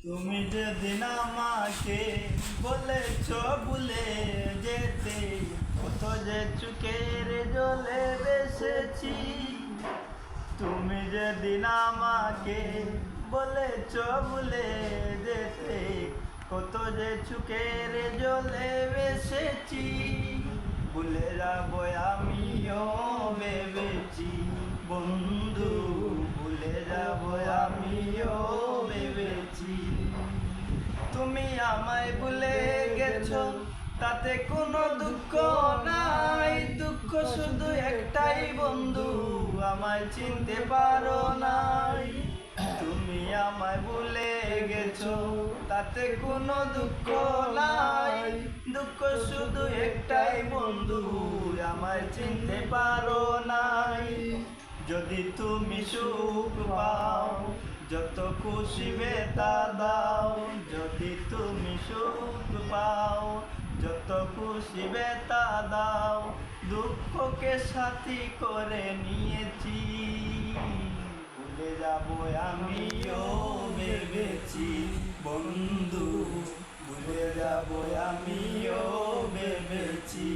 তুমি যেদিন আমাকে বলেছ ভুলে যেতে, কত যে চোখের জলে বেসেছি। তুমি যেদিন আমাকে বলেছ ভুলে যেতে, কত যে চোখের জলে বেসেছি। ভুলে যাবো আমিও ভেবেছি বন্ধু, ভুলে যাবো আমিও ভেবেছি। তুমি আমায় ভুলে গেছো, তাতে কোনো দুঃখ নাই। দুঃখ শুধু একটাই বন্ধু, আমায় চিনতে পারো নাই। তুমি আমায় ভুলে গেছো, তাতে কোনো দুঃখ নাই। দুঃখ শুধু একটাই বন্ধু, আমায় চিনতে পারো নাই। যদি তুমি সুখ পাও, যত খুশি বেতা দাও। যদি তুমি সুখ পাও, যত খুশি বেতা দাও। দুঃখকে সাথী করে নিয়েছি, ভুলে যাবো আমিও ভেবেছি বন্ধু, ভুলে যাবো আমিও ভেবেছি।